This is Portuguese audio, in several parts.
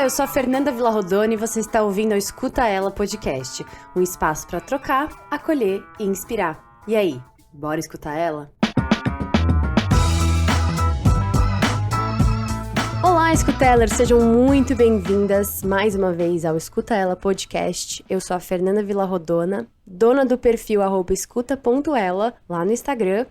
Olá, eu sou a Fernanda Villarrodone e você está ouvindo o Escuta Ela Podcast, um espaço para trocar, acolher e inspirar. E aí, bora escutar ela? Olá, Escutelers, sejam muito bem-vindas mais uma vez ao Escuta Ela Podcast. Eu sou a Fernanda Villarrodona, dona do perfil @escuta.ela lá no Instagram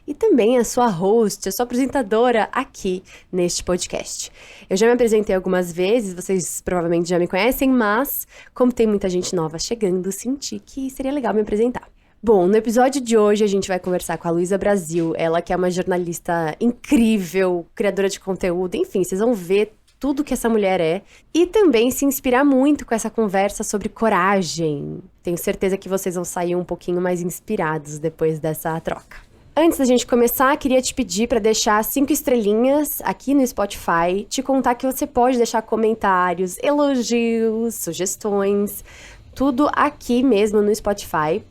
e também a sua host, a sua apresentadora aqui neste podcast. Eu já me apresentei algumas vezes, vocês provavelmente já me conhecem, mas como tem muita gente nova chegando, senti que seria legal me apresentar. Bom, no episódio de hoje a gente vai conversar com a Luísa Brasil, ela que é uma jornalista incrível, criadora de conteúdo, enfim, vocês vão ver tudo que essa mulher é e também se inspirar muito com essa conversa sobre coragem. Tenho certeza que vocês vão sair um pouquinho mais inspirados depois dessa troca. Antes da gente começar, queria te pedir para deixar 5 estrelinhas aqui no Spotify, te contar que você pode deixar comentários, elogios, sugestões, tudo aqui mesmo no Spotify.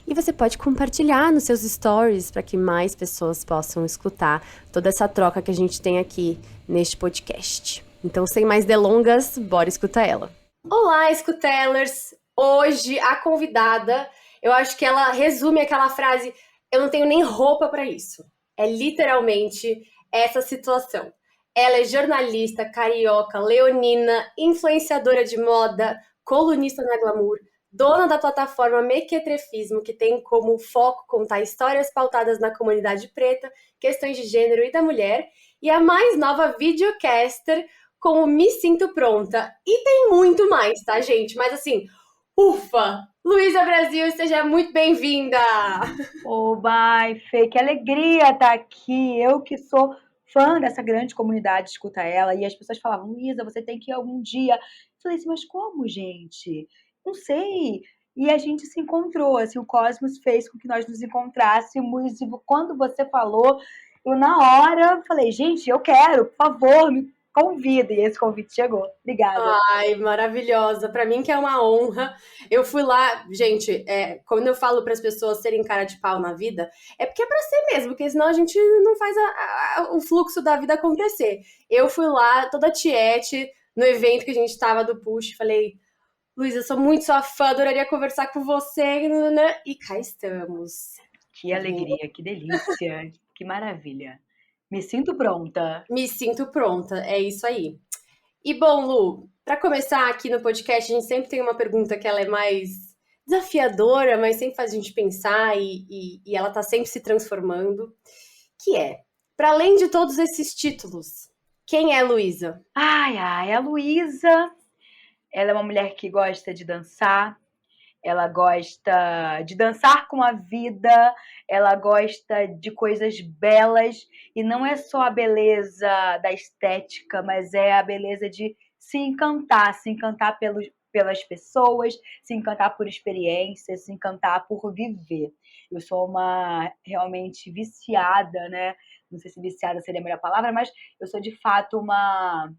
E você pode compartilhar nos seus stories para que mais pessoas possam escutar toda essa troca que a gente tem aqui neste podcast. Então, sem mais delongas, bora escutar ela. Olá, Escutelers! Hoje a convidada, eu acho que ela resume aquela frase: eu não tenho nem roupa para isso. É literalmente essa situação. Ela é jornalista, carioca, leonina, influenciadora de moda, colunista na Glamour, dona da plataforma Mequetrefismo, que tem como foco contar histórias pautadas na comunidade preta, questões de gênero e da mulher, e a mais nova videocaster com o Me Sinto Pronta. E tem muito mais, tá, gente? Mas assim, ufa! Luísa Brasil, seja muito bem-vinda! Oba, Fê, que alegria estar aqui. Eu que sou fã dessa grande comunidade, escuta ela, e as pessoas falavam: Luísa, você tem que ir algum dia. Eu falei assim, mas como, gente? Não sei. E a gente se encontrou, assim, o Cosmos fez com que nós nos encontrássemos, e quando você falou, eu na hora falei, gente, eu quero, por favor, me convida. E esse convite chegou. Obrigada. Ai, maravilhosa. Pra mim que é uma honra. Eu fui lá, gente, quando eu falo para as pessoas serem cara de pau na vida, é porque é pra ser mesmo, porque senão a gente não faz o fluxo da vida acontecer. Eu fui lá, toda tiete, no evento que a gente tava do Push, falei: Luísa, eu sou muito sua fã, adoraria conversar com você, né? E cá estamos. Que alegria, que delícia, que maravilha. Me sinto pronta. Me sinto pronta, é isso aí. E bom, Lu, para começar aqui no podcast, a gente sempre tem uma pergunta que ela é mais desafiadora, mas sempre faz a gente pensar e ela tá sempre se transformando, que é, para além de todos esses títulos, quem é Luísa? Ai, a Luísa, ela é uma mulher que gosta de dançar, ela gosta de dançar com a vida, ela gosta de coisas belas, e não é só a beleza da estética, mas é a beleza de se encantar pelas pessoas, se encantar por experiências, se encantar por viver. Eu sou uma realmente viciada, né? Não sei se viciada seria a melhor palavra, mas eu sou de fato uma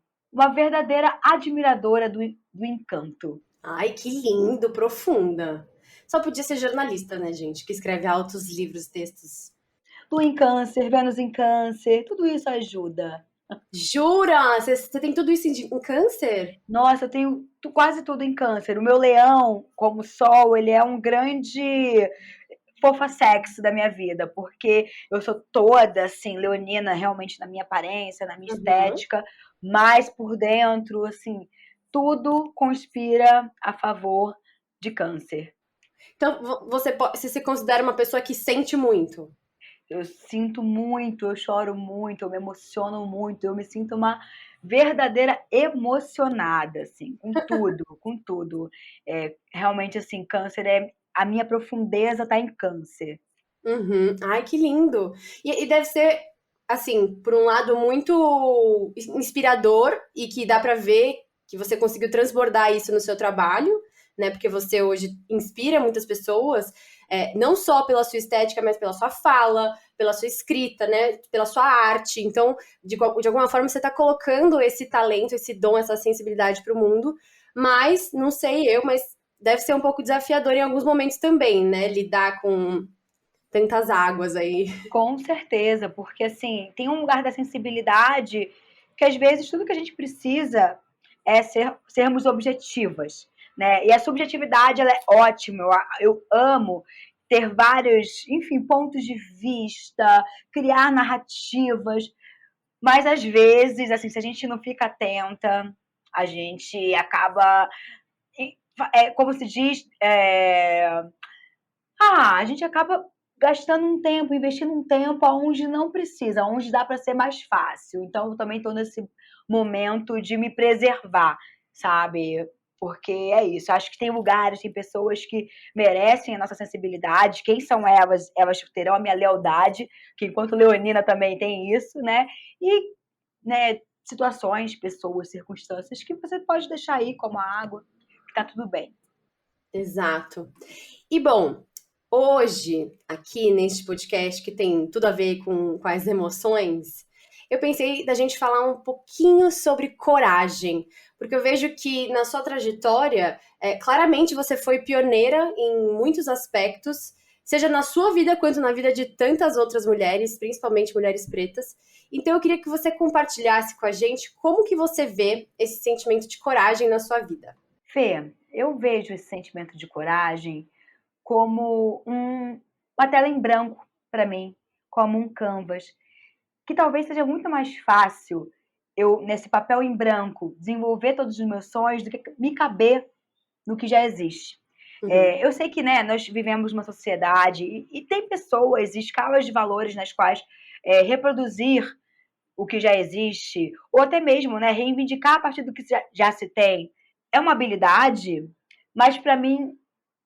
verdadeira admiradora do encanto. Ai, que lindo, profunda. Só podia ser jornalista, né, gente, que escreve altos livros, textos. Lua em Câncer, Vênus em Câncer, tudo isso ajuda. Jura? Você tem tudo isso em câncer? Nossa, eu tenho quase tudo em Câncer. O meu leão, como sol, ele é um grande fofa sexo da minha vida, porque eu sou toda, assim, leonina, realmente na minha aparência, na minha Uhum. estética, mas por dentro, assim, tudo conspira a favor de Câncer. Então, você se considera uma pessoa que sente muito? Eu sinto muito, eu choro muito, eu me emociono muito, eu me sinto uma verdadeira emocionada, assim, com tudo, com tudo. Realmente, assim, Câncer a minha profundeza tá em Câncer. Uhum. Ai, que lindo! E deve ser, assim, por um lado, muito inspirador e que dá pra ver que você conseguiu transbordar isso no seu trabalho, né? Porque você hoje inspira muitas pessoas, não só pela sua estética, mas pela sua fala, pela sua escrita, né? Pela sua arte. Então, de alguma forma, você tá colocando esse talento, esse dom, essa sensibilidade pro mundo. Mas, não sei eu, mas deve ser um pouco desafiador em alguns momentos também, né? Lidar com tantas águas aí. Com certeza, porque assim, tem um lugar da sensibilidade que às vezes tudo que a gente precisa é sermos objetivas, né? E a subjetividade, ela é ótima, eu amo ter vários, enfim, pontos de vista, criar narrativas, mas às vezes, assim, se a gente não fica atenta, a gente acaba, como se diz, a gente acaba gastando um tempo, investindo um tempo onde não precisa, onde dá para ser mais fácil. Então, eu também estou nesse momento de me preservar, sabe? Porque é isso. Acho que tem lugares, tem pessoas que merecem a nossa sensibilidade. Quem são elas? Elas terão a minha lealdade, que enquanto leonina também tem isso, né? E, né, situações, pessoas, circunstâncias que você pode deixar aí, como a água, que tá tudo bem. Exato. E bom, hoje, aqui neste podcast que tem tudo a ver com as emoções, eu pensei da gente falar um pouquinho sobre coragem, porque eu vejo que na sua trajetória, claramente você foi pioneira em muitos aspectos, seja na sua vida quanto na vida de tantas outras mulheres, principalmente mulheres pretas. Então eu queria que você compartilhasse com a gente como que você vê esse sentimento de coragem na sua vida. Fê, eu vejo esse sentimento de coragem como uma tela em branco para mim, como um canvas, que talvez seja muito mais fácil eu, nesse papel em branco, desenvolver todos os meus sonhos do que me caber no que já existe. Uhum. Eu sei que, né, nós vivemos uma sociedade e tem pessoas e escalas de valores nas quais reproduzir o que já existe, ou até mesmo, né, reivindicar a partir do que já se tem, é uma habilidade, mas para mim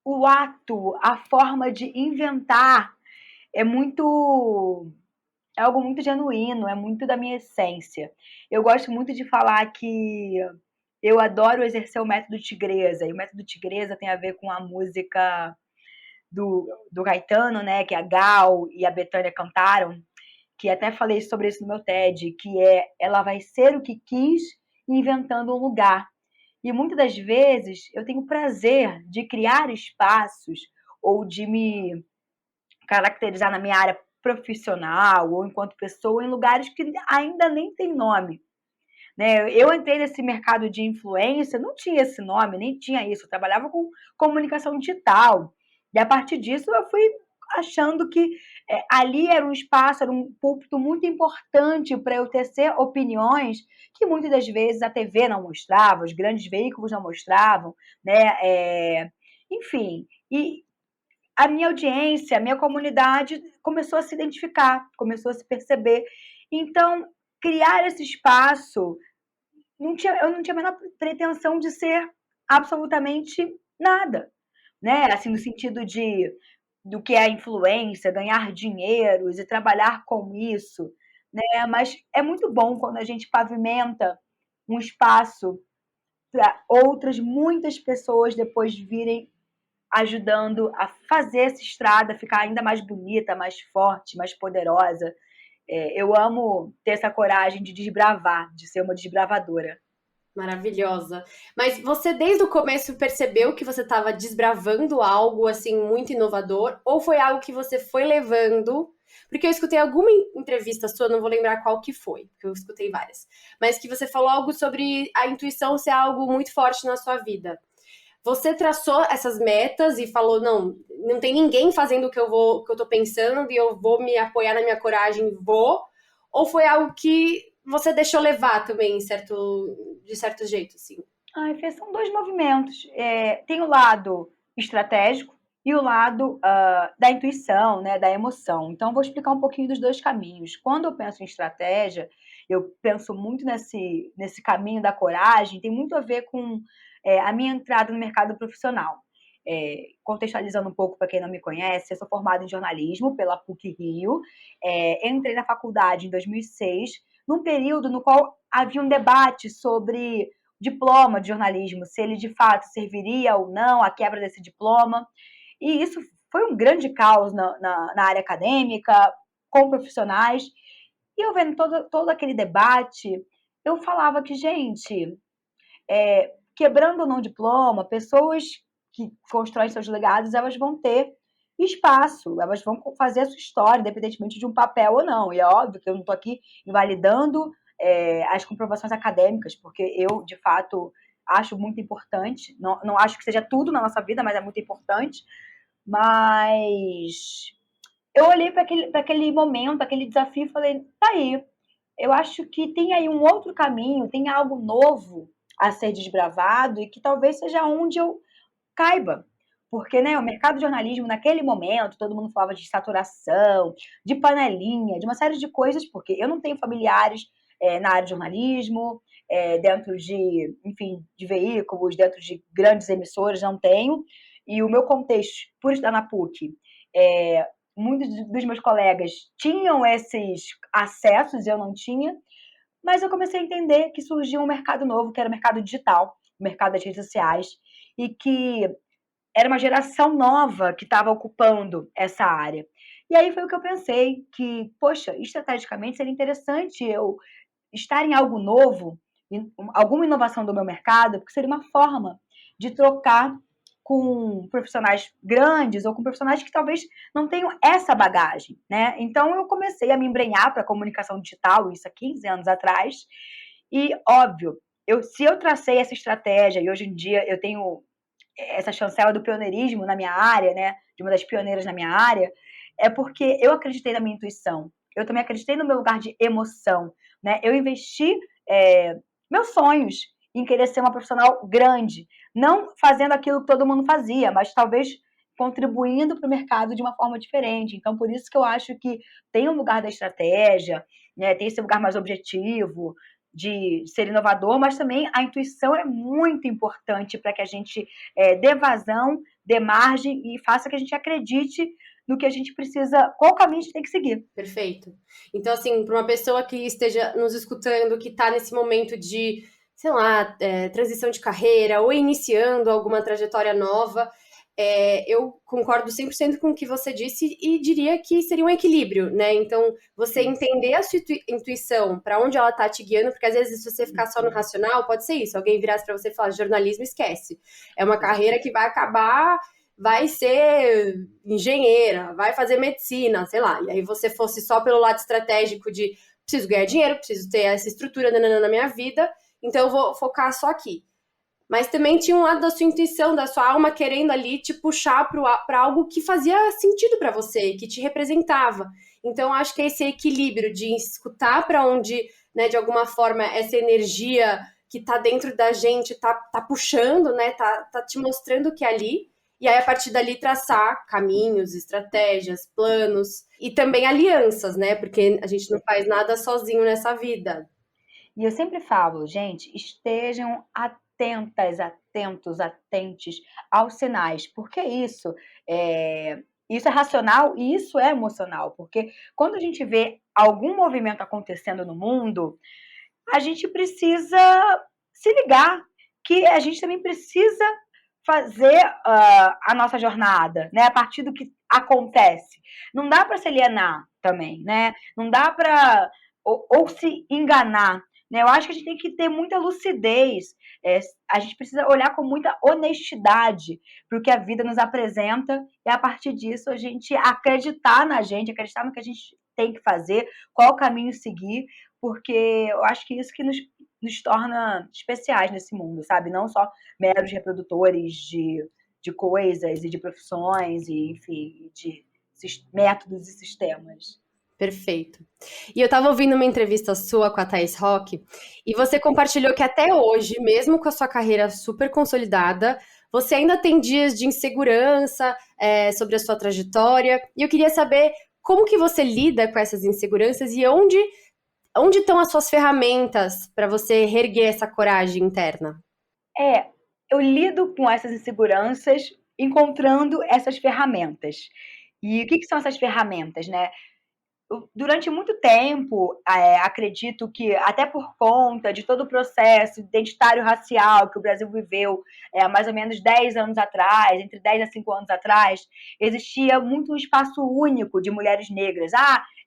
o ato, a forma de inventar é muito, é algo muito genuíno, é muito da minha essência. Eu gosto muito de falar que eu adoro exercer o método tigresa, e o método tigresa tem a ver com a música do Caetano, né, que a Gal e a Bethânia cantaram, que até falei sobre isso no meu TED, que é ela vai ser o que quis inventando um lugar. E muitas das vezes eu tenho prazer de criar espaços ou de me caracterizar na minha área profissional ou enquanto pessoa em lugares que ainda nem tem nome. Né? Eu entrei nesse mercado de influência, não tinha esse nome, nem tinha isso. Eu trabalhava com comunicação digital. E a partir disso eu fui achando que ali era um espaço, era um púlpito muito importante para eu tecer opiniões que muitas das vezes a TV não mostrava, os grandes veículos não mostravam, né? Enfim, e a minha audiência, a minha comunidade começou a se identificar, começou a se perceber. Então, criar esse espaço, eu não tinha a menor pretensão de ser absolutamente nada, né? Assim, no sentido do que é a influência, ganhar dinheiros e trabalhar com isso, né? Mas é muito bom quando a gente pavimenta um espaço para outras muitas pessoas depois virem ajudando a fazer essa estrada ficar ainda mais bonita, mais forte, mais poderosa. Eu amo ter essa coragem de desbravar, de ser uma desbravadora. Maravilhosa. Mas você desde o começo percebeu que você estava desbravando algo assim muito inovador ou foi algo que você foi levando? Porque eu escutei alguma entrevista sua, não vou lembrar qual que foi, porque eu escutei várias, mas que você falou algo sobre a intuição ser algo muito forte na sua vida. Você traçou essas metas e falou, não tem ninguém fazendo o que eu tô pensando e eu vou me apoiar na minha coragem, vou? Ou foi algo que você deixou levar também, de certo jeito, assim? São dois movimentos. Tem o lado estratégico e o lado da intuição, né, da emoção. Então, vou explicar um pouquinho dos dois caminhos. Quando eu penso em estratégia, eu penso muito nesse caminho da coragem, tem muito a ver com a minha entrada no mercado profissional. Contextualizando um pouco para quem não me conhece, eu sou formada em jornalismo pela PUC-Rio, entrei na faculdade em 2006, num período no qual havia um debate sobre diploma de jornalismo, se ele de fato serviria ou não a quebra desse diploma. E isso foi um grande caos na área acadêmica, com profissionais. E eu vendo todo aquele debate, eu falava que, gente, quebrando ou não diploma, pessoas que constroem seus legados, elas vão ter espaço, elas vão fazer a sua história, independentemente de um papel ou não. E é óbvio que eu não estou aqui invalidando as comprovações acadêmicas, porque eu, de fato, acho muito importante. Não acho que seja tudo na nossa vida, mas é muito importante. Mas eu olhei para aquele momento, aquele desafio e falei, tá aí, eu acho que tem aí um outro caminho, tem algo novo a ser desbravado e que talvez seja onde eu caiba. Porque, né, o mercado de jornalismo, naquele momento, todo mundo falava de saturação, de panelinha, de uma série de coisas, porque eu não tenho familiares na área de jornalismo, dentro de, enfim, de veículos, dentro de grandes emissoras, não tenho. E o meu contexto, por estudar na PUC, muitos dos meus colegas tinham esses acessos, eu não tinha, mas eu comecei a entender que surgia um mercado novo, que era o mercado digital, o mercado das redes sociais, e que era uma geração nova que estava ocupando essa área. E aí foi o que eu pensei, que, poxa, estrategicamente seria interessante eu estar em algo novo, alguma inovação do meu mercado, porque seria uma forma de trocar com profissionais grandes ou com profissionais que talvez não tenham essa bagagem, né? Então eu comecei a me embrenhar para a comunicação digital, isso há 15 anos atrás, e óbvio, se eu tracei essa estratégia e hoje em dia eu tenho essa chancela do pioneirismo na minha área, né, de uma das pioneiras na minha área, é porque eu acreditei na minha intuição, eu também acreditei no meu lugar de emoção, né? Eu investi meus sonhos em querer ser uma profissional grande, não fazendo aquilo que todo mundo fazia, mas talvez contribuindo para o mercado de uma forma diferente. Então, por isso que eu acho que tem um lugar da estratégia, né? Tem esse lugar mais objetivo, de ser inovador, mas também a intuição é muito importante para que a gente dê vazão, dê margem e faça que a gente acredite no que a gente precisa, qual caminho a gente tem que seguir. Perfeito. Então, assim, para uma pessoa que esteja nos escutando, que está nesse momento de, sei lá, transição de carreira ou iniciando alguma trajetória nova, eu concordo 100% com o que você disse e diria que seria um equilíbrio, né? Então, você entender a sua intuição, para onde ela está te guiando, porque às vezes se você ficar só no racional, pode ser isso. Alguém virasse para você e falar, jornalismo, esquece. É uma carreira que vai acabar, vai ser engenheira, vai fazer medicina, sei lá. E aí você fosse só pelo lado estratégico de preciso ganhar dinheiro, preciso ter essa estrutura na minha vida, então eu vou focar só aqui. Mas também tinha um lado da sua intuição, da sua alma querendo ali te puxar para algo que fazia sentido para você, que te representava. Então, acho que é esse equilíbrio de escutar para onde, né, de alguma forma, essa energia que tá dentro da gente tá puxando, né, tá te mostrando que é ali. E aí, a partir dali, traçar caminhos, estratégias, planos e também alianças, né? Porque a gente não faz nada sozinho nessa vida. E eu sempre falo, gente, estejam atentas, atentos, atentes aos sinais, porque isso é racional e isso é emocional, porque quando a gente vê algum movimento acontecendo no mundo, a gente precisa se ligar que a gente também precisa fazer a nossa jornada, né? A partir do que acontece. Não dá para se alienar também, né? Não dá para ou se enganar. Né? Eu acho que a gente tem que ter muita lucidez. A gente precisa olhar com muita honestidade para o que a vida nos apresenta e, a partir disso, a gente acreditar na gente, acreditar no que a gente tem que fazer, qual caminho seguir, porque eu acho que isso que nos torna especiais nesse mundo, sabe? Não só meros reprodutores de coisas e de profissões, e, enfim, de métodos e sistemas. Perfeito. E eu estava ouvindo uma entrevista sua com a Thaís Roque, e você compartilhou que até hoje, mesmo com a sua carreira super consolidada, você ainda tem dias de insegurança sobre a sua trajetória, e eu queria saber como que você lida com essas inseguranças e onde estão as suas ferramentas para você reerguer essa coragem interna? Eu lido com essas inseguranças encontrando essas ferramentas. E o que são essas ferramentas, né? Durante muito tempo, acredito que, até por conta de todo o processo identitário racial que o Brasil viveu há mais ou menos 10 anos atrás, entre 10 a 5 anos atrás, existia muito um espaço único de mulheres negras.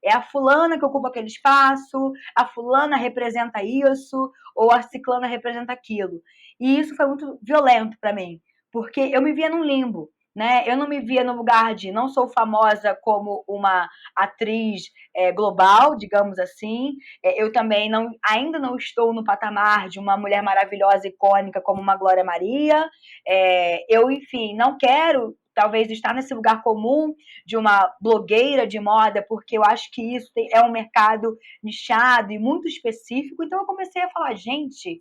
É a fulana que ocupa aquele espaço, a fulana representa isso, ou a ciclana representa aquilo. E isso foi muito violento para mim, porque eu me via num limbo. né? Eu não me via no lugar de não sou famosa como uma atriz global, digamos assim. Eu também ainda não estou no patamar de uma mulher maravilhosa, icônica como uma Glória Maria. Eu, enfim, não quero talvez estar nesse lugar comum de uma blogueira de moda, porque eu acho que isso é um mercado nichado e muito específico. Então eu comecei a falar, gente,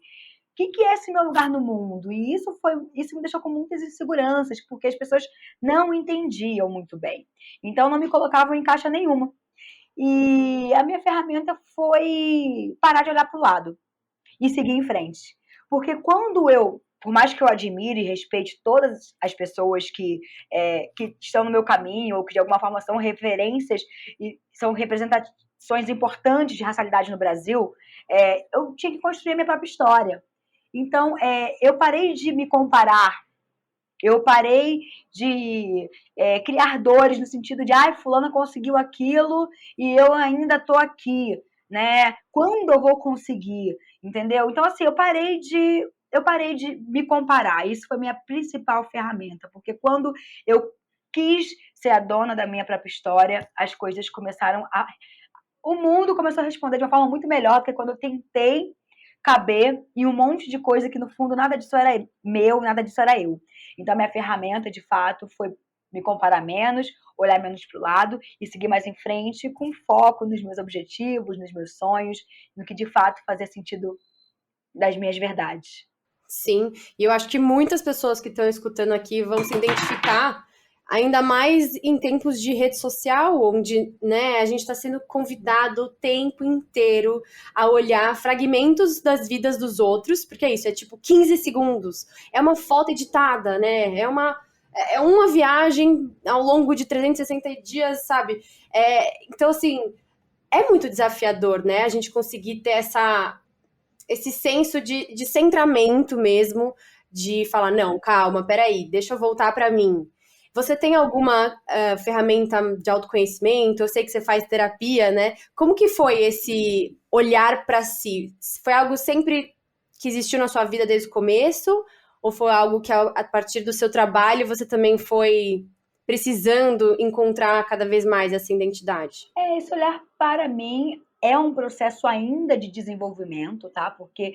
que é esse meu lugar no mundo? E isso me deixou com muitas inseguranças, porque as pessoas não entendiam muito bem. Então, não me colocavam em caixa nenhuma. E a minha ferramenta foi parar de olhar para o lado e seguir em frente. Porque por mais que eu admire e respeite todas as pessoas que estão no meu caminho, ou que de alguma forma são referências e são representações importantes de racialidade no Brasil, eu tinha que construir a minha própria história. Então, eu parei de me comparar, eu parei de criar dores no sentido de, fulana conseguiu aquilo e eu ainda tô aqui, né? Quando eu vou conseguir, entendeu? Então, assim, eu parei de me comparar. Isso foi minha principal ferramenta, porque quando eu quis ser a dona da minha própria história, as coisas o mundo começou a responder de uma forma muito melhor do que quando eu tentei caber em um monte de coisa que, no fundo, nada disso era meu, nada disso era eu. Então, a minha ferramenta, de fato, foi me comparar menos, olhar menos para o lado e seguir mais em frente com foco nos meus objetivos, nos meus sonhos, no que, de fato, fazia sentido das minhas verdades. Sim, e eu acho que muitas pessoas que estão escutando aqui vão se identificar, ainda mais em tempos de rede social, onde, né, a gente está sendo convidado o tempo inteiro a olhar fragmentos das vidas dos outros, porque é isso, é tipo 15 segundos, é uma foto editada, né, é uma viagem ao longo de 360 dias, sabe? Então, assim, é muito desafiador, né, a gente conseguir ter esse senso de centramento mesmo, de falar, não, calma, peraí, deixa eu voltar para mim. Você tem alguma ferramenta de autoconhecimento? Eu sei que você faz terapia, né? Como que foi esse olhar para si? Foi algo sempre que existiu na sua vida desde o começo? Ou foi algo que, a partir do seu trabalho, você também foi precisando encontrar cada vez mais essa identidade? Esse olhar para mim é um processo ainda de desenvolvimento, tá? Porque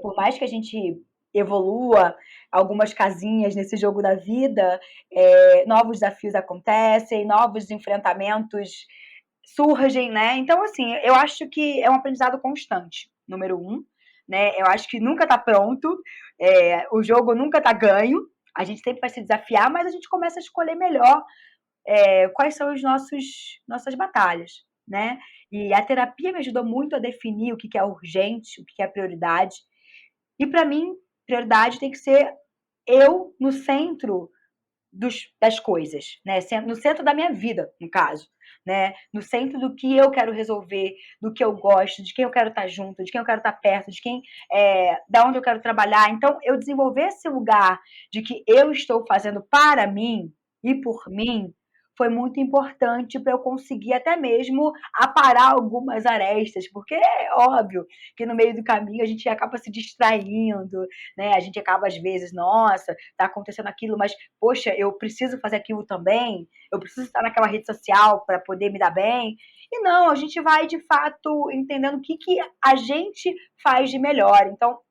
por mais que a gente evolua algumas casinhas nesse jogo da vida, novos desafios acontecem, novos enfrentamentos surgem, né? Então, assim, eu acho que é um aprendizado constante, número um, né? Eu acho que nunca tá pronto, o jogo nunca tá ganho, a gente sempre vai se desafiar, mas a gente começa a escolher melhor quais são nossas batalhas, né? E a terapia me ajudou muito a definir o que é urgente, o que é prioridade. E para mim, prioridade tem que ser eu no centro das coisas, né? No centro da minha vida, no caso, né? No centro do que eu quero resolver, do que eu gosto, de quem eu quero estar junto, de quem eu quero estar perto, de quem, da onde eu quero trabalhar. Então, eu desenvolver esse lugar de que eu estou fazendo para mim e por mim foi muito importante para eu conseguir até mesmo aparar algumas arestas, porque é óbvio que no meio do caminho a gente acaba se distraindo, né? A gente acaba às vezes, nossa, tá acontecendo aquilo, mas poxa, eu preciso fazer aquilo também, eu preciso estar naquela rede social para poder me dar bem. E não, a gente vai de fato entendendo o que a gente faz de melhor. Então,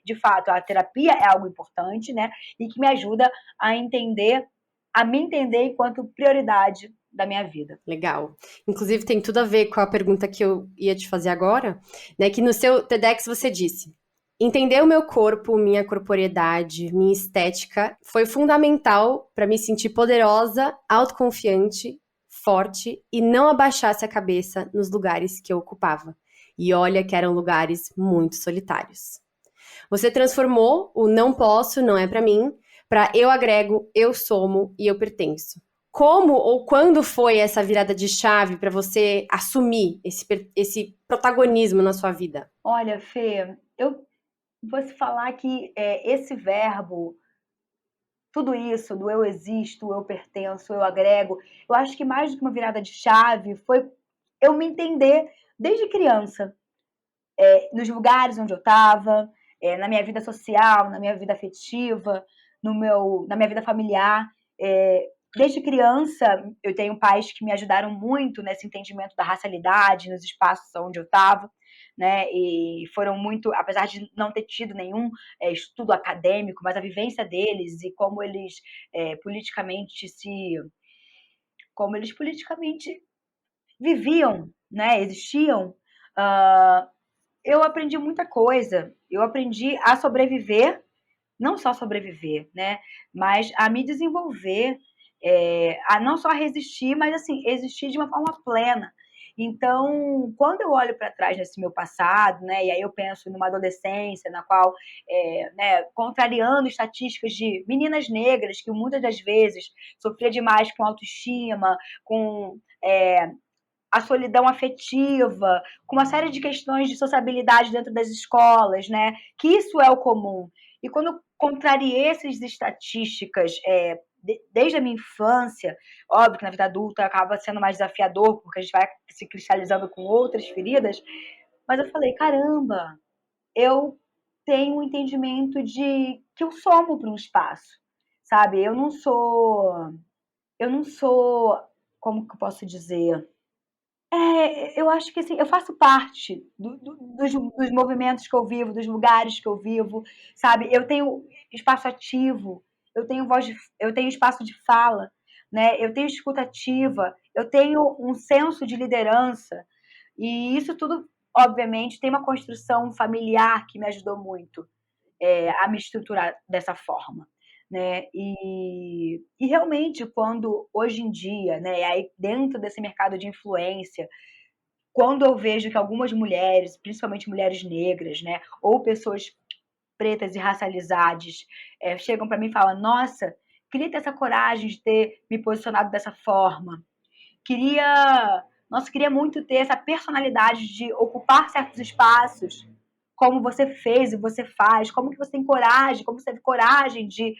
de fato, a terapia é algo importante, né? E que me ajuda a me entender enquanto prioridade da minha vida. Legal. Inclusive, tem tudo a ver com a pergunta que eu ia te fazer agora, né? Que no seu TEDx você disse: entender o meu corpo, minha corporeidade, minha estética foi fundamental para me sentir poderosa, autoconfiante, forte e não abaixasse a cabeça nos lugares que eu ocupava. E olha que eram lugares muito solitários. Você transformou o não posso, não é para mim, para eu agrego, eu somo e eu pertenço. Como ou quando foi essa virada de chave para você assumir esse protagonismo na sua vida? Olha, Fê, eu vou te falar que esse verbo, tudo isso do eu existo, eu pertenço, eu agrego, eu acho que mais do que uma virada de chave foi eu me entender desde criança, nos lugares onde eu estava, na minha vida social, na minha vida afetiva, na minha vida familiar. Desde criança, eu tenho pais que me ajudaram muito nesse entendimento da racialidade, nos espaços onde eu estava, né? E foram muito, apesar de não ter tido nenhum estudo acadêmico, mas a vivência deles e como eles politicamente viviam, né? Existiam. Eu aprendi muita coisa. Eu aprendi a sobreviver, não só sobreviver, né? Mas a me desenvolver, a não só resistir, mas assim, existir de uma forma plena. Então, quando eu olho para trás nesse meu passado, né, e aí eu penso numa adolescência na qual, né, contrariando estatísticas de meninas negras que muitas das vezes sofria demais com autoestima, com a solidão afetiva, com uma série de questões de sociabilidade dentro das escolas, né? Que isso é o comum. E quando eu contrariei essas estatísticas desde a minha infância, óbvio que na vida adulta acaba sendo mais desafiador, porque a gente vai se cristalizando com outras feridas, mas eu falei, caramba, eu tenho um entendimento de que eu somo para um espaço, sabe? Eu não sou, como que eu posso dizer? Eu acho que assim, eu faço parte dos movimentos que eu vivo, dos lugares que eu vivo, sabe? Eu tenho espaço ativo, eu tenho espaço de fala, né? Eu tenho escuta ativa, eu tenho um senso de liderança, e isso tudo, obviamente, tem uma construção familiar que me ajudou muito a me estruturar dessa forma. Né? E realmente, quando hoje em dia, né, aí dentro desse mercado de influência, quando eu vejo que algumas mulheres, principalmente mulheres negras, né, ou pessoas pretas e racializadas, chegam para mim e falam: Nossa, queria ter essa coragem de ter me posicionado dessa forma. Queria muito ter essa personalidade de ocupar certos espaços, como você fez e você faz, como que você tem coragem, como você teve coragem de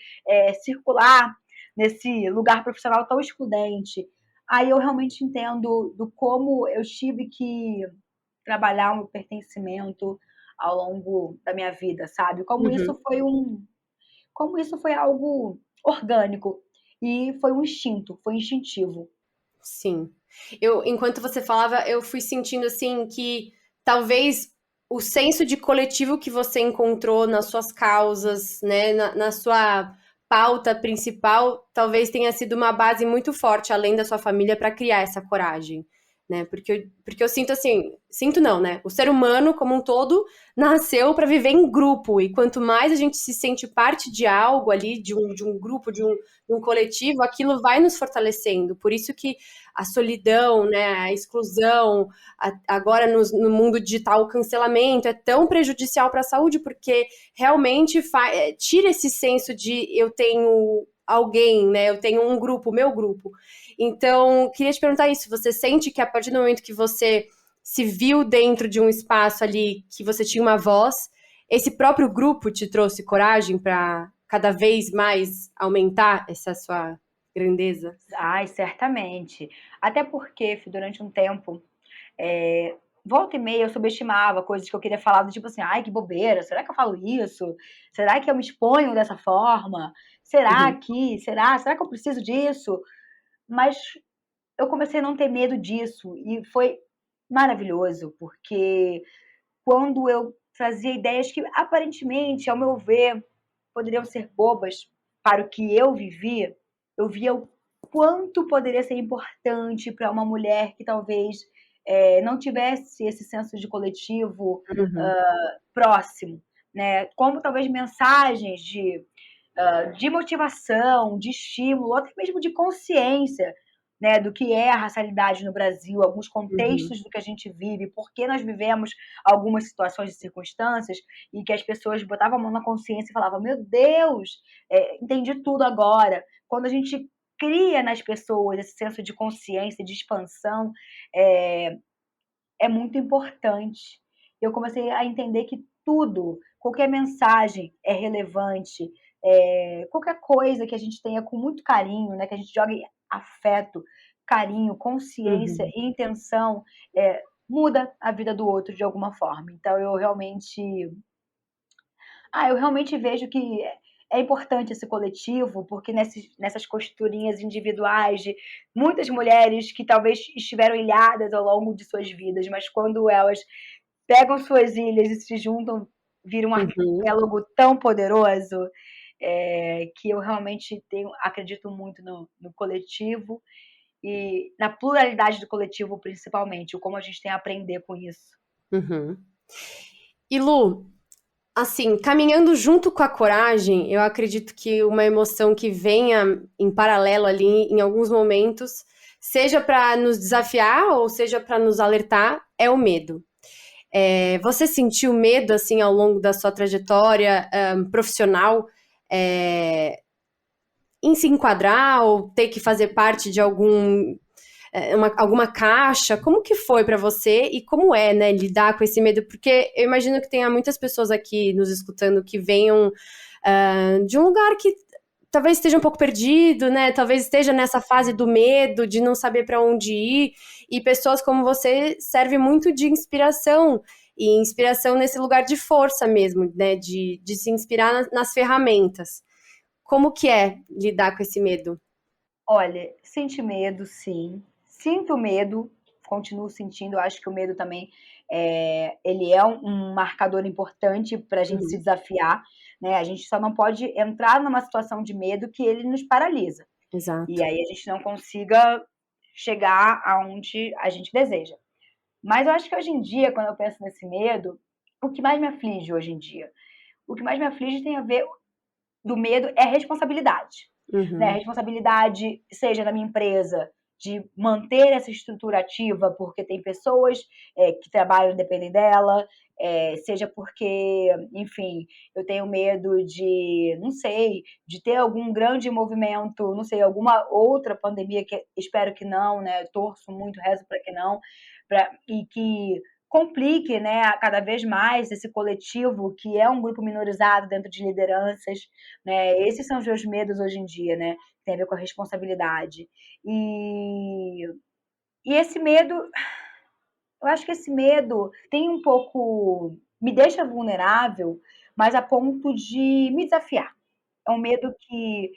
circular nesse lugar profissional tão excludente. Aí eu realmente entendo do como eu tive que trabalhar o meu pertencimento ao longo da minha vida, sabe? Uhum. Como isso foi algo orgânico e foi um instinto, foi instintivo. Sim. Enquanto você falava, eu fui sentindo assim que talvez o senso de coletivo que você encontrou nas suas causas, né, na sua pauta principal, talvez tenha sido uma base muito forte, além da sua família, para criar essa coragem, né? Porque eu sinto assim, sinto não, né? O ser humano como um todo nasceu para viver em grupo, e quanto mais a gente se sente parte de algo ali, de um grupo, de um coletivo, aquilo vai nos fortalecendo. Por isso que a solidão, né, a exclusão, agora no mundo digital, o cancelamento é tão prejudicial para a saúde, porque realmente tira esse senso de eu tenho alguém, né, eu tenho um grupo, meu grupo. Então, queria te perguntar isso, você sente que a partir do momento que você se viu dentro de um espaço ali, que você tinha uma voz, esse próprio grupo te trouxe coragem para cada vez mais aumentar essa sua grandeza? Ai, certamente. Até porque, durante um tempo, volta e meia eu subestimava coisas que eu queria falar, do tipo assim, ai, que bobeira, será que eu falo isso? Será que eu me exponho dessa forma? Uhum. Será que eu preciso disso? Mas eu comecei a não ter medo disso e foi maravilhoso, porque quando eu trazia ideias que aparentemente, ao meu ver, poderiam ser bobas para o que eu via o quanto poderia ser importante para uma mulher que talvez não tivesse esse senso de coletivo Uhum. próximo, né? Como talvez mensagens de motivação, de estímulo, até mesmo de consciência, né, do que é a racialidade no Brasil, alguns Uhum. contextos do que a gente vive, por que nós vivemos algumas situações e circunstâncias, e que as pessoas botavam a mão na consciência e falavam: Meu Deus, entendi tudo agora. Quando a gente cria nas pessoas esse senso de consciência, de expansão, é muito importante. Eu comecei a entender que tudo, qualquer mensagem é relevante, qualquer coisa que a gente tenha com muito carinho, né, que a gente jogue afeto, carinho, consciência Uhum. e intenção, muda a vida do outro de alguma forma. Então eu realmente vejo que é importante esse coletivo, porque nessas costurinhas individuais de muitas mulheres que talvez estiveram ilhadas ao longo de suas vidas, mas quando elas pegam suas ilhas e se juntam, vira um arquipélago tão poderoso, que eu realmente acredito muito no coletivo e na pluralidade do coletivo, principalmente, como a gente tem a aprender com isso. E Lu, assim, caminhando junto com a coragem, eu acredito que uma emoção que venha em paralelo ali em alguns momentos, seja para nos desafiar ou seja para nos alertar, é o medo. Você sentiu medo, assim, ao longo da sua trajetória profissional, em se enquadrar ou ter que fazer parte de alguma caixa? Como que foi para você e como é, né, lidar com esse medo? Porque eu imagino que tenha muitas pessoas aqui nos escutando que venham de um lugar que talvez esteja um pouco perdido, né? Talvez esteja nessa fase do medo, de não saber para onde ir. E pessoas como você servem muito de inspiração. E inspiração nesse lugar de força mesmo, né? De se inspirar nas ferramentas. Como que é lidar com esse medo? Olha, sente medo, sim. Sinto medo, continuo sentindo. Eu acho que o medo também ele é um marcador importante para a gente se desafiar, né? A gente só não pode entrar numa situação de medo que ele nos paralisa. Exato. E aí a gente não consiga chegar aonde a gente deseja. Mas eu acho que hoje em dia, quando eu penso nesse medo, o que mais me aflige hoje em dia? O que mais me aflige tem a ver do medo é responsabilidade. Né? Responsabilidade, seja na minha empresa, de manter essa estrutura ativa, porque tem pessoas que trabalham dependem dela, seja porque, enfim, eu tenho medo de, não sei, de ter algum grande movimento, não sei, alguma outra pandemia, que espero que não, né? Torço muito, rezo para que não, e que complique, né, cada vez mais esse coletivo que é um grupo minorizado dentro de lideranças, né? Esses são os meus medos hoje em dia, né? Tem a ver com a responsabilidade. E esse medo, eu acho que esse medo tem um pouco, me deixa vulnerável, mas a ponto de me desafiar. É um medo que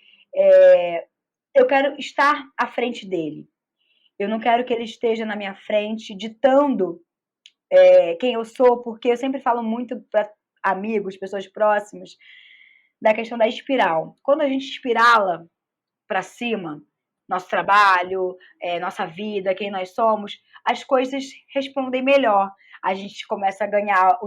eu quero estar à frente dele. Eu não quero que ele esteja na minha frente ditando quem eu sou, porque eu sempre falo muito para amigos, pessoas próximas, da questão da espiral. Quando a gente espirala para cima, nosso trabalho, nossa vida, quem nós somos, as coisas respondem melhor. A gente começa a ganhar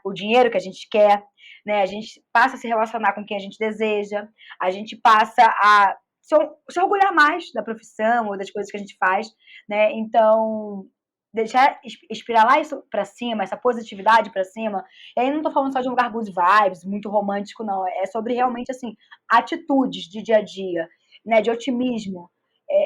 o dinheiro que a gente quer, né? A gente passa a se relacionar com quem a gente deseja, a gente passa a se orgulhar mais da profissão ou das coisas que a gente faz, né? Então, deixar espiralar isso para cima, essa positividade para cima. E aí não tô falando só de um lugar good vibes, muito romântico, não. É sobre realmente, assim, atitudes de dia a dia, né, de otimismo.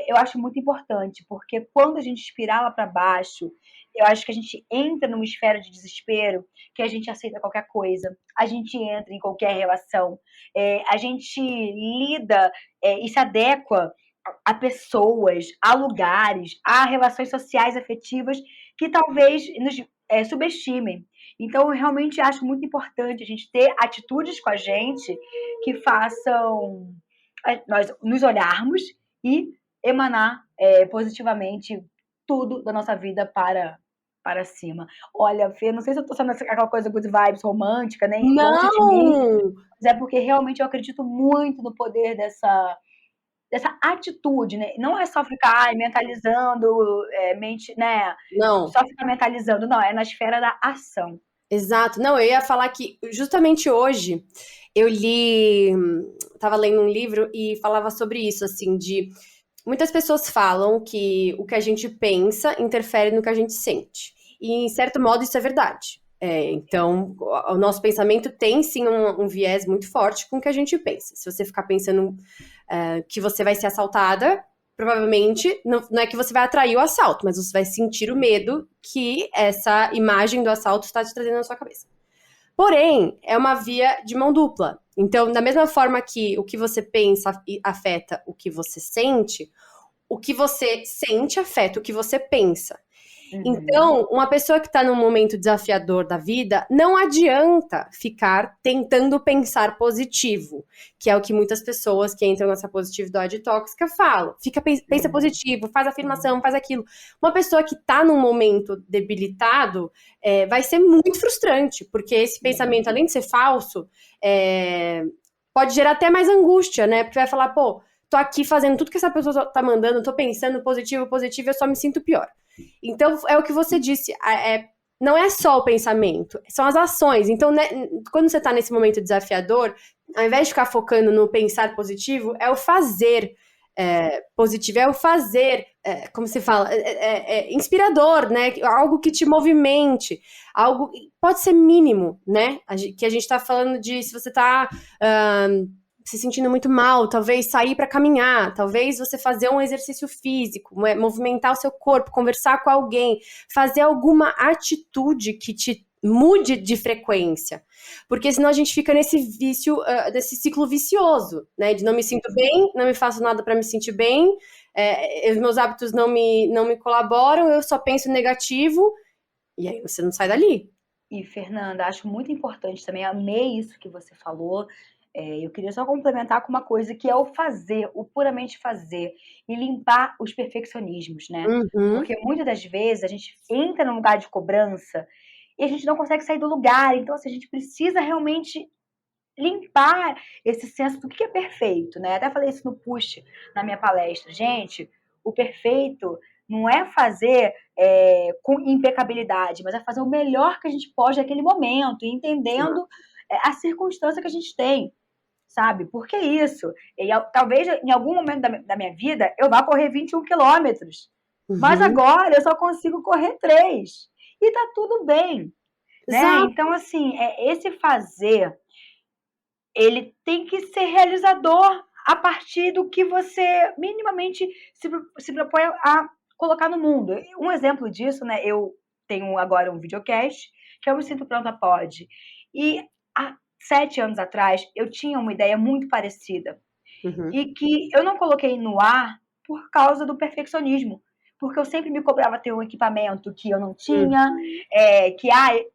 Eu acho muito importante, porque quando a gente espirala para baixo, eu acho que a gente entra numa esfera de desespero, que a gente aceita qualquer coisa, a gente entra em qualquer relação, a gente lida e se adequa a pessoas, a lugares, a relações sociais afetivas que talvez nos subestimem. Então, eu realmente acho muito importante a gente ter atitudes com a gente que façam nós nos olharmos e emanar positivamente tudo da nossa vida para cima. Olha, Fê, não sei se eu tô sendo aquela coisa good vibes romântica, nem longe de mim, mas é porque realmente eu acredito muito no poder dessa atitude, né? Não é só ficar mentalizando, né? Não. Só ficar mentalizando, não, é na esfera da ação. Exato. Não, eu ia falar que justamente hoje eu tava lendo um livro e falava sobre isso, assim, de muitas pessoas falam que o que a gente pensa interfere no que a gente sente. E, em certo modo, isso é verdade. Então, o nosso pensamento tem, sim, um viés muito forte com o que a gente pensa. Se você ficar pensando que você vai ser assaltada, provavelmente não é que você vai atrair o assalto, mas você vai sentir o medo que essa imagem do assalto está te trazendo na sua cabeça. Porém, é uma via de mão dupla. Então, da mesma forma que o que você pensa afeta o que você sente afeta o que você pensa. Uhum. Então, uma pessoa que está num momento desafiador da vida, não adianta ficar tentando pensar positivo, que é o que muitas pessoas que entram nessa positividade tóxica falam. Pensa Uhum. positivo, faz afirmação, faz aquilo. Uma pessoa que está num momento debilitado, vai ser muito frustrante, porque esse pensamento, além de ser falso, pode gerar até mais angústia, né? Porque vai falar, pô, tô aqui fazendo tudo que essa pessoa tá mandando, tô pensando positivo, positivo, eu só me sinto pior. Então, é o que você disse, não é só o pensamento, são as ações. Então, né, quando você tá nesse momento desafiador, ao invés de ficar focando no pensar positivo, é o fazer positivo, é o fazer, como se fala, inspirador, né? Algo que te movimente, algo pode ser mínimo, né? Que a gente tá falando de se você tá se sentindo muito mal, talvez sair para caminhar, talvez você fazer um exercício físico, movimentar o seu corpo, conversar com alguém, fazer alguma atitude que te mude de frequência, porque senão a gente fica nesse vício, nesse ciclo vicioso, né, de não me sinto bem, não me faço nada para me sentir bem, os meus hábitos não me colaboram, eu só penso negativo, e aí você não sai dali. E, Fernanda, acho muito importante também, amei isso que você falou. Eu queria só complementar com uma coisa que é o fazer, o puramente fazer, e limpar os perfeccionismos, né? Uhum. Porque muitas das vezes a gente entra num lugar de cobrança e a gente não consegue sair do lugar. Então, assim, a gente precisa realmente limpar esse senso do que é perfeito, né? Até falei isso no push na minha palestra. Gente, o perfeito não é fazer com impecabilidade, mas é fazer o melhor que a gente pode naquele momento, entendendo a circunstância que a gente tem, sabe? Por que isso? Talvez em algum momento da minha vida eu vá correr 21 quilômetros, mas Uhum. agora eu só consigo correr 3. E tá tudo bem, né? Exato. Então, assim, esse fazer ele tem que ser realizador a partir do que você minimamente se propõe a colocar no mundo. Um exemplo disso, né? Eu tenho agora um videocast que eu me sinto pronta pode. E há 7 anos atrás eu tinha uma ideia muito parecida Uhum. e que eu não coloquei no ar por causa do perfeccionismo. Porque eu sempre me cobrava ter um equipamento que eu não tinha,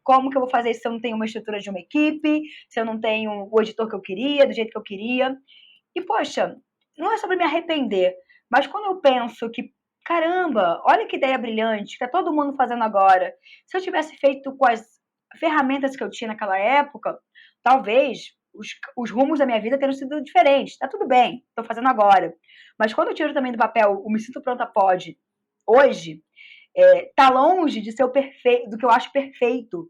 como que eu vou fazer isso se eu não tenho uma estrutura de uma equipe, se eu não tenho o editor que eu queria, do jeito que eu queria. E, poxa, não é sobre me arrepender, mas quando eu penso que, caramba, olha que ideia brilhante, que tá todo mundo fazendo agora. Se eu tivesse feito com as ferramentas que eu tinha naquela época, talvez os rumos da minha vida teriam sido diferentes. Tá tudo bem, tô fazendo agora. Mas quando eu tiro também do papel o Me Sinto Pronta Pode, hoje, tá longe de ser o perfeito, do que eu acho perfeito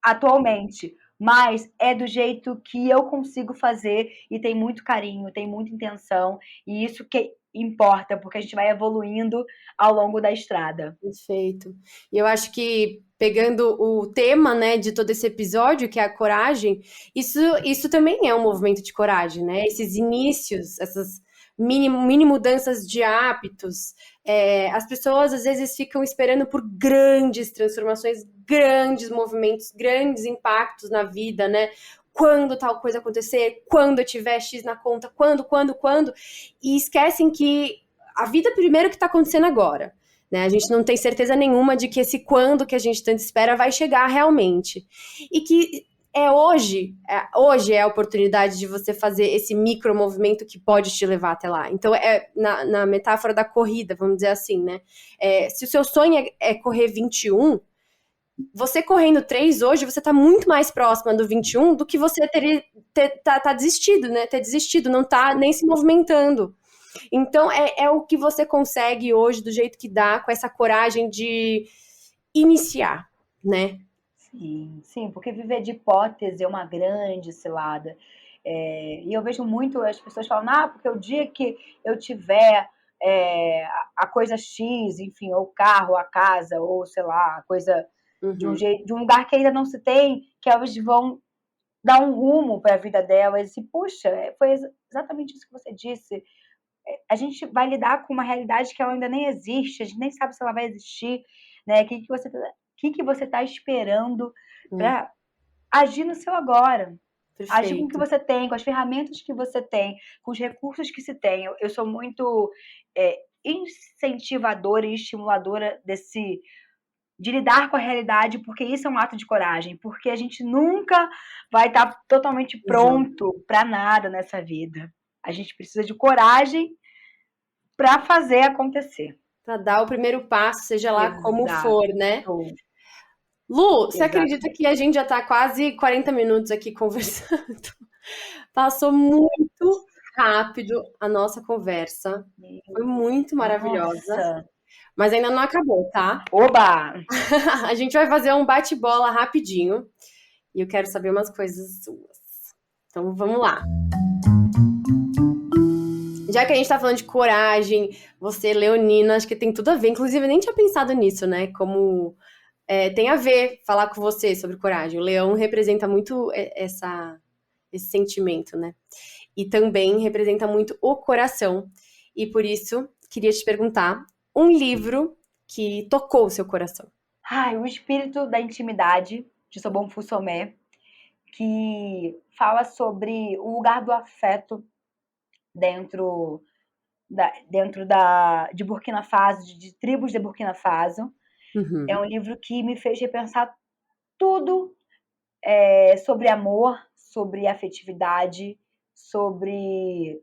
atualmente, mas é do jeito que eu consigo fazer e tem muito carinho, tem muita intenção, e isso que importa, porque a gente vai evoluindo ao longo da estrada. Perfeito. E eu acho que pegando o tema, né, de todo esse episódio, que é a coragem, isso também é um movimento de coragem, né? Esses inícios, essas mini mudanças de hábitos. As pessoas às vezes ficam esperando por grandes transformações, grandes movimentos, grandes impactos na vida, né? Quando tal coisa acontecer, quando eu tiver X na conta, quando, e esquecem que a vida primeiro que está acontecendo agora. Né? A gente não tem certeza nenhuma de que esse quando que a gente tanto espera vai chegar realmente. E que hoje é a oportunidade de você fazer esse micro movimento que pode te levar até lá. Então, na metáfora da corrida, vamos dizer assim, né? Se o seu sonho é correr 21, você correndo 3 hoje, você tá muito mais próxima do 21 do que você tá desistido, né? Ter desistido, não tá nem se movimentando. Então, é o que você consegue hoje, do jeito que dá, com essa coragem de iniciar, né? Sim, sim, porque viver de hipótese é uma grande cilada. E eu vejo muito as pessoas falando, porque o dia que eu tiver a coisa X, enfim, ou o carro, a casa, ou sei lá, a coisa de um Uhum. jeito, de um lugar que ainda não se tem, que elas vão dar um rumo para a vida delas. E, puxa, foi exatamente isso que você disse. A gente vai lidar com uma realidade que ela ainda nem existe, a gente nem sabe se ela vai existir, né? O que você tá esperando para agir no seu agora? Agir com o que Perfeito. você tem, com as ferramentas que você tem, com os recursos que se tem. Eu sou muito incentivadora e estimuladora desse de lidar com a realidade, porque isso é um ato de coragem, porque a gente nunca vai estar totalmente pronto para nada nessa vida. A gente precisa de coragem para fazer acontecer. Para dar o primeiro passo, seja lá como for, né? Lu, você acredita que a gente já tá quase 40 minutos aqui conversando? Passou muito rápido a nossa conversa. Foi muito maravilhosa. Nossa. Mas ainda não acabou, tá? Oba! A gente vai fazer um bate-bola rapidinho. E eu quero saber umas coisas suas. Então vamos lá. Já que a gente tá falando de coragem, você, leonina, acho que tem tudo a ver. Inclusive, eu nem tinha pensado nisso, né? Como tem a ver falar com você sobre coragem. O leão representa muito esse sentimento, né? E também representa muito o coração. E por isso, queria te perguntar um livro que tocou o seu coração. O Espírito da Intimidade, de Sobon Fussomé, que fala sobre o lugar do afeto dentro de Burkina Faso, de tribos de Burkina Faso. Uhum. É um livro que me fez repensar tudo sobre amor, sobre afetividade, sobre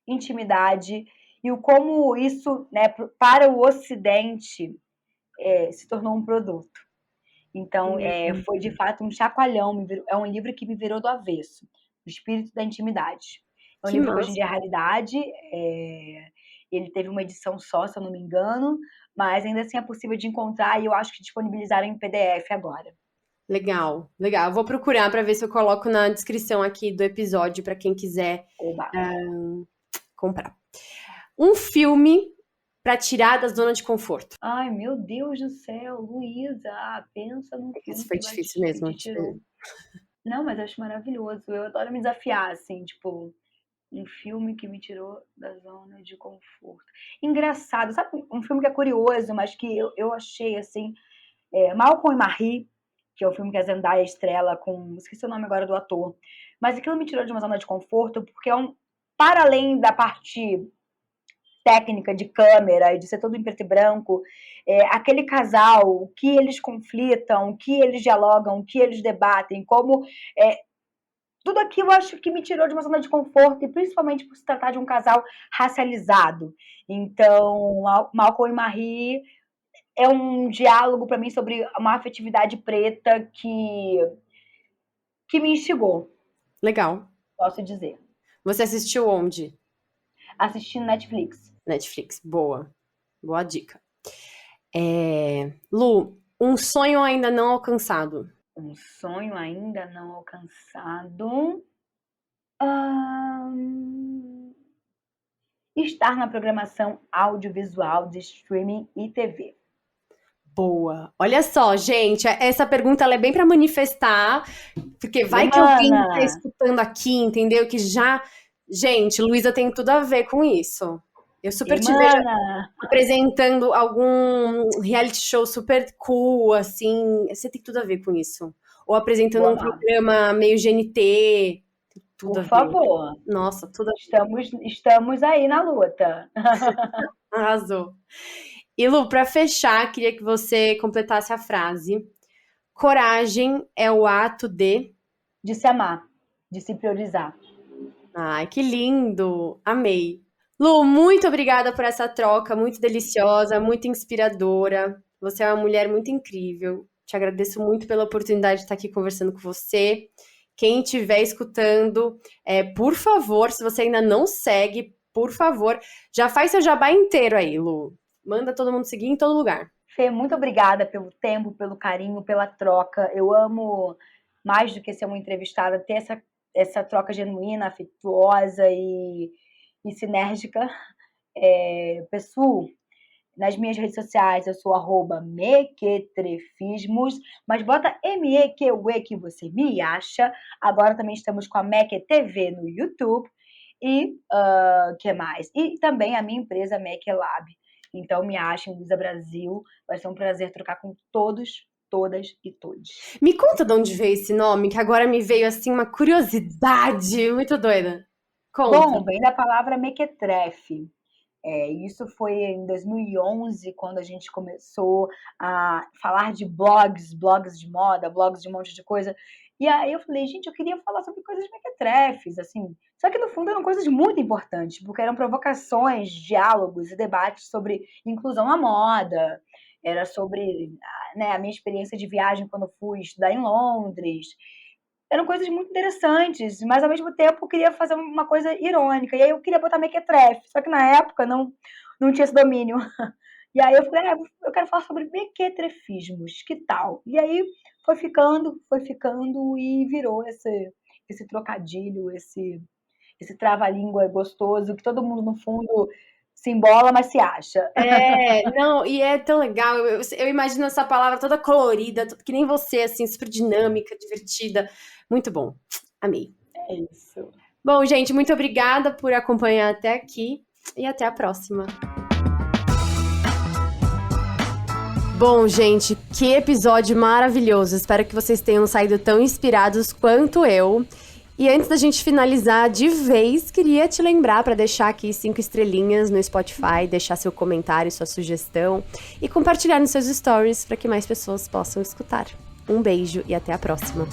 intimidade e o como isso, né, para o Ocidente se tornou um produto. Então, foi de fato um chacoalhão. É um livro que me virou do avesso, O Espírito da Intimidade. É um livro que hoje em dia é raridade. Ele teve uma edição só, se eu não me engano, mas ainda assim é possível de encontrar e eu acho que disponibilizaram em PDF agora. Legal, legal. Eu vou procurar para ver se eu coloco na descrição aqui do episódio para quem quiser comprar. Um filme para tirar da zona de conforto. Ai, meu Deus do céu, Luísa, pensa num filme. Isso foi difícil mesmo. Não, mas eu acho maravilhoso. Eu adoro me desafiar, assim, tipo, um filme que me tirou da zona de conforto. Engraçado, sabe? Um filme que é curioso, mas que eu achei, assim, Malcolm e Marie, que é o filme que a Zendaya estrela com... Esqueci o nome agora do ator. Mas aquilo me tirou de uma zona de conforto, porque para além da parte técnica de câmera e de ser tudo em preto e branco, aquele casal, o que eles conflitam, o que eles dialogam, o que eles debatem, como... tudo aquilo eu acho que me tirou de uma zona de conforto, e principalmente por se tratar de um casal racializado. Então, Malcolm e Marie é um diálogo para mim sobre uma afetividade preta que me instigou. Legal. Posso dizer. Você assistiu onde? Assisti no Netflix. Netflix, boa. Boa dica. Lu, um sonho ainda não alcançado. Um sonho ainda não alcançado. Estar na programação audiovisual de streaming e TV. Boa. Olha só, gente, essa pergunta ela é bem para manifestar, porque vai que alguém tá escutando aqui, entendeu? Que já... Gente, Luísa tem tudo a ver com isso. Eu super te vejo apresentando algum reality show super cool, assim. Você tem tudo a ver com isso. Ou apresentando um programa meio GNT. Tudo Por favor. Nossa, tudo a ver. Estamos aí na luta. Arrasou. E Lu, para fechar, queria que você completasse a frase. Coragem é o ato de se amar, de se priorizar. Ai, que lindo! Amei. Lu, muito obrigada por essa troca, muito deliciosa, muito inspiradora. Você é uma mulher muito incrível. Te agradeço muito pela oportunidade de estar aqui conversando com você. Quem estiver escutando, por favor, se você ainda não segue, por favor, já faz seu jabá inteiro aí, Lu. Manda todo mundo seguir em todo lugar. Fê, muito obrigada pelo tempo, pelo carinho, pela troca. Eu amo, mais do que ser uma entrevistada, ter essa troca genuína, afetuosa e sinérgica. Pessoal, nas minhas redes sociais eu sou @mequetrefismos, mas bota M-E-Q-U-E que você me acha. Agora também estamos com a Meque TV no YouTube. E que mais? E também a minha empresa Meque Lab. Então me achem, Luísa Brasil. Vai ser um prazer trocar com todos, todas e todos. Me conta de onde veio esse nome, que agora me veio assim uma curiosidade muito doida. Conta. Bom, vem da palavra mequetrefe. Isso foi em 2011, quando a gente começou a falar de blogs de moda, blogs de um monte de coisa. E aí eu falei, gente, eu queria falar sobre coisas mequetrefes, assim. Só que no fundo eram coisas muito importantes, porque eram provocações, diálogos e debates sobre inclusão na moda. Era sobre, né, a minha experiência de viagem quando eu fui estudar em Londres. Eram coisas muito interessantes, mas ao mesmo tempo eu queria fazer uma coisa irônica. E aí eu queria botar mequetrefe, só que na época não tinha esse domínio. E aí eu falei, eu quero falar sobre mequetrefismos, que tal? E aí foi ficando e virou esse trocadilho, esse trava-língua gostoso, que todo mundo no fundo se embola, mas se acha. Não, e é tão legal, eu imagino essa palavra toda colorida, que nem você, assim, super dinâmica, divertida, muito bom, amei. É isso. Bom, gente, muito obrigada por acompanhar até aqui e até a próxima. Bom, gente, que episódio maravilhoso, espero que vocês tenham saído tão inspirados quanto eu. E antes da gente finalizar de vez, queria te lembrar para deixar aqui 5 estrelinhas no Spotify, deixar seu comentário, sua sugestão e compartilhar nos seus stories para que mais pessoas possam escutar. Um beijo e até a próxima!